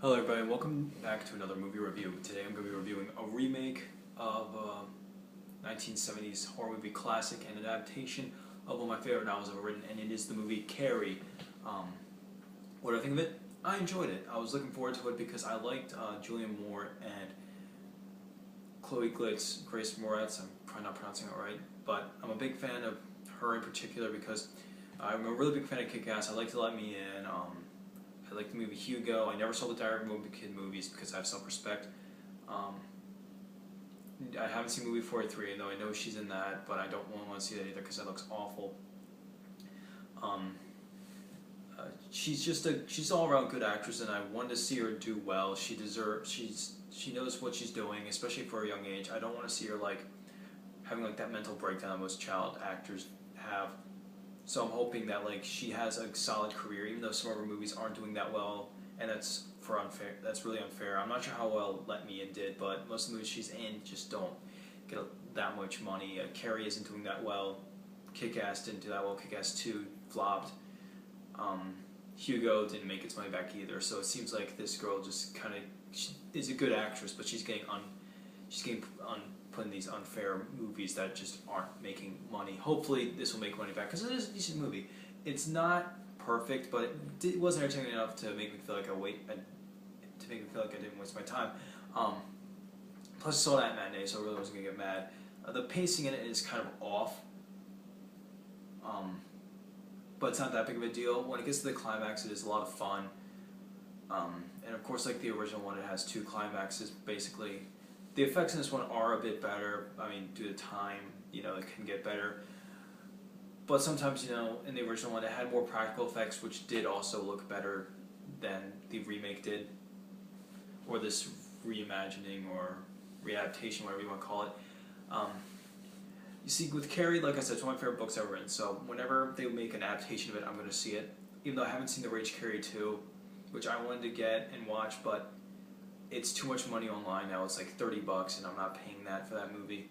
Hello everybody, welcome back to another movie review. Today I'm going to be reviewing a remake of 1970s horror movie classic and an adaptation of one of my favorite novels ever written, and it is the movie Carrie. What do I think of it? I enjoyed it. I was looking forward to it because I liked Julianne and Chloë Grace Moretz. I'm probably not pronouncing it right, but I'm a big fan of her in particular because I'm a really big fan of Kick-Ass. I like to Let Me In. I like the movie Hugo. I never saw the Diary of a Wimpy Kid movies because I have self-respect. I haven't seen movie 43, though I know she's in that, but I don't want to see that either because that looks awful. She's all around good actress, and I wanted to see her do well. She knows what she's doing, especially for a young age. I don't want to see her having that mental breakdown most child actors have. So I'm hoping that she has a solid career, even though some of her movies aren't doing that well, and that's really unfair. I'm not sure how well Let Me In did, but most of the movies she's in just don't get that much money. Carrie isn't doing that well. Kick-Ass didn't do that well. Kick-Ass 2 flopped. Hugo didn't make its money back either. So it seems like this girl just she is a good actress, but she's getting put in these unfair movies that just aren't making money. Hopefully this will make money back because it is a decent movie. It's not perfect, but it was entertaining enough to make me feel like I didn't waste my time. Plus I saw that matinee, so I really wasn't gonna get mad. The pacing in it is kind of off, but it's not that big of a deal. When it gets to the climax, it is a lot of fun. And of course, like the original one, it has 2 climaxes basically. The effects in this one are a bit better. I mean, due to time, it can get better. But sometimes, in the original one, it had more practical effects, which did also look better than the remake did, or this reimagining or readaptation, whatever you want to call it. You see, with Carrie, like I said, it's one of my favorite books ever written. So whenever they make an adaptation of it, I'm going to see it. Even though I haven't seen the Rage Carrie 2, which I wanted to get and watch, but it's too much money online now. It's like $30 and I'm not paying that for that movie.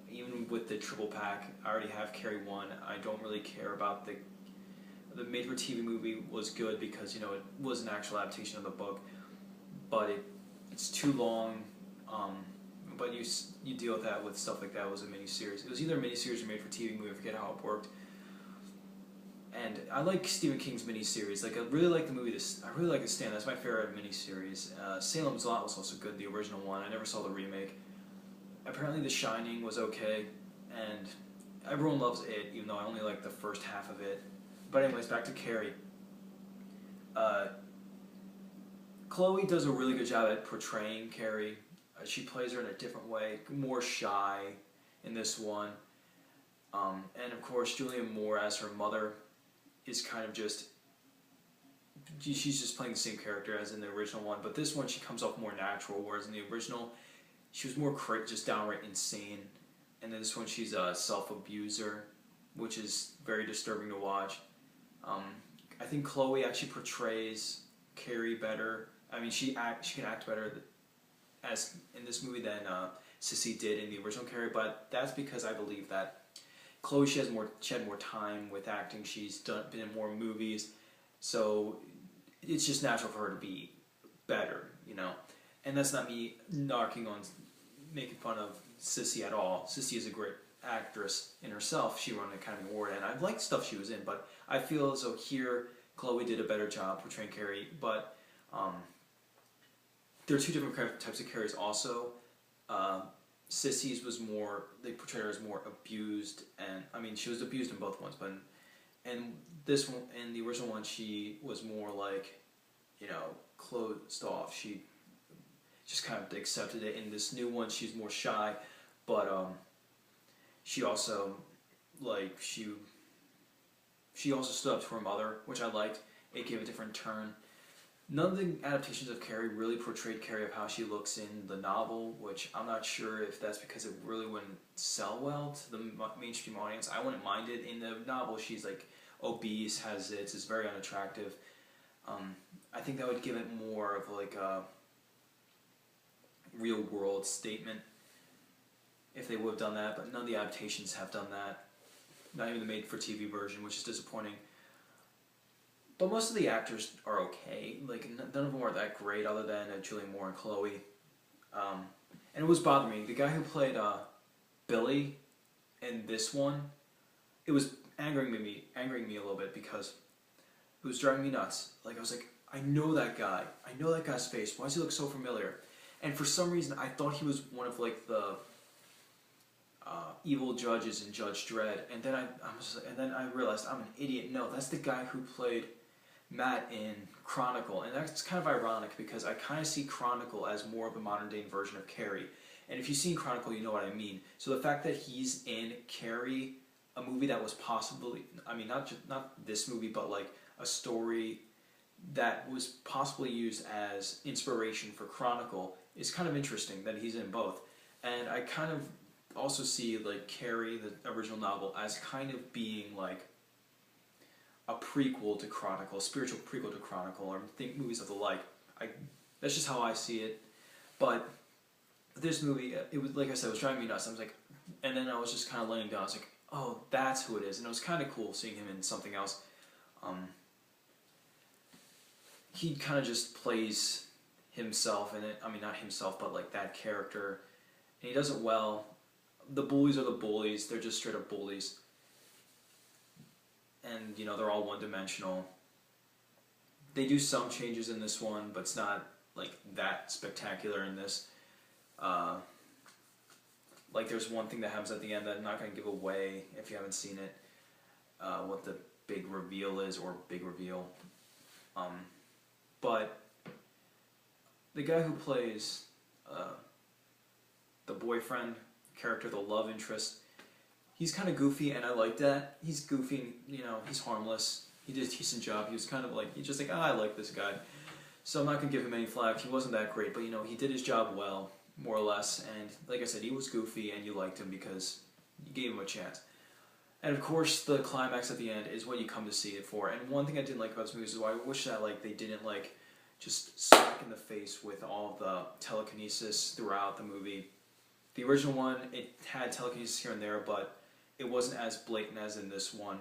Even with the triple pack, I already have Carrie 1. I don't really care about the made-for-TV movie was good because, it was an actual adaptation of the book, but it's too long, but you deal with that with stuff like that. It was a miniseries. It was either a miniseries or made-for-TV movie. I forget how it worked. And I like Stephen King's miniseries. I really like the movie. I really like The Stand. That's my favorite miniseries. Salem's Lot was also good, the original one. I never saw the remake. Apparently, The Shining was okay, and everyone loves it, even though I only like the first half of it. But anyways, back to Carrie. Chloë does a really good job at portraying Carrie. She plays her in a different way, more shy in this one. And of course, Julianne Moore as her mother is kind of she's just playing the same character as in the original one, but this one she comes off more natural, whereas in the original she was more just downright insane, and then this one she's a self-abuser, which is very disturbing to watch. I think Chloë actually portrays Carrie better. I mean, she can act better as in this movie than Sissy did in the original Carrie, but that's because I believe that Chloë, she had more time with acting. She's been in more movies, so it's just natural for her to be better, And that's not me making fun of Sissy at all. Sissy is a great actress in herself. She won an Academy Award, and I've liked stuff she was in, but I feel as though here Chloë did a better job portraying Carrie. But there are 2 different types of Carries also. Sissy's was more, they portrayed her as more abused, and I mean she was abused in both ones, but in this one, in the original one, she was more closed off. She just kind of accepted it. In this new one, she's more shy, but she also she also stood up to her mother, which I liked. It gave a different turn. None of the adaptations of Carrie really portrayed Carrie of how she looks in the novel, which I'm not sure if that's because it really wouldn't sell well to the mainstream audience. I wouldn't mind it. In the novel, she's obese, has zits, is very unattractive. I think that would give it more of a real world statement if they would have done that, but none of the adaptations have done that. Not even the made for TV version, which is disappointing. But most of the actors are okay. Like, none of them are that great other than Julianne Moore and Chloe. And it was bothering me. The guy who played Billy in this one, it was angering me a little bit because it was driving me nuts. Like, I was like, I know that guy. I know that guy's face. Why does he look so familiar? And for some reason, I thought he was one of like the evil judges in Judge Dredd. And then I realized I'm an idiot. No, that's the guy who played Matt in Chronicle, and that's kind of ironic because I kind of see Chronicle as more of a modern day version of Carrie. And if you've seen Chronicle, you know what I mean. So the fact that he's in Carrie, a movie that was possibly, I mean, not this movie, but like a story that was possibly used as inspiration for Chronicle, is kind of interesting that he's in both. And I kind of also see like Carrie, the original novel, as kind of being like a prequel to Chronicle, a spiritual prequel to Chronicle, or think movies of the like. That's just how I see it. But this movie, it was, like I said, it was driving me nuts. I was like, and then I was just kind of laying down. I was like, oh, that's who it is. And it was kind of cool seeing him in something else. He kind of just plays himself in it. I mean, not himself, but like that character. And he does it well. The bullies are the bullies. They're just straight up bullies. And, you know, they're all one-dimensional. They do some changes in this one, but it's not, like, that spectacular in this. Like, there's one thing that happens at the end that I'm not going to give away if you haven't seen it, what the big reveal is, or big reveal. But the guy who plays the boyfriend character, the love interest, he's kind of goofy, and I like that. He's goofy, you know, he's harmless. He did a decent job. He was kind of like, he's just like, I like this guy. So I'm not going to give him any flack. He wasn't that great, but, you know, he did his job well, more or less. And like I said, he was goofy, and you liked him because you gave him a chance. And of course, the climax at the end is what you come to see it for. And one thing I didn't like about this movie is why I wish that, like, they didn't, like, just smack in the face with all of the telekinesis throughout the movie. The original one, it had telekinesis here and there, but it wasn't as blatant as in this one.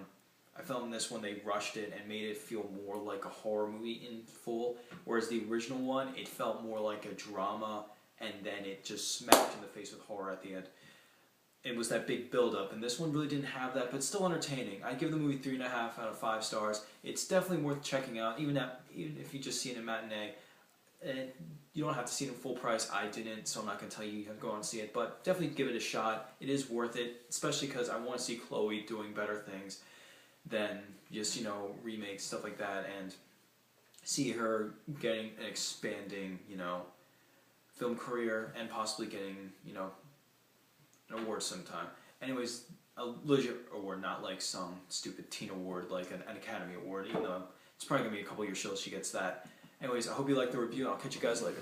I felt in this one they rushed it and made it feel more like a horror movie in full, whereas the original one, it felt more like a drama, and then it just smacked in the face with horror at the end. It was that big build-up, and this one really didn't have that, but still entertaining. I give the movie 3.5 out of 5 stars. It's definitely worth checking out, even if you just see it in a matinee. And you don't have to see it in full price. I didn't, so I'm not going to tell you to go out and see it, but definitely give it a shot. It is worth it, especially because I want to see Chloë doing better things than just, you know, remakes, stuff like that, and see her getting an expanding, you know, film career and possibly getting, you know, an award sometime. Anyways, a legit award, not like some stupid teen award like an Academy Award, even though it's probably going to be a couple years till she gets that. Anyways, I hope you liked the review, and I'll catch you guys later.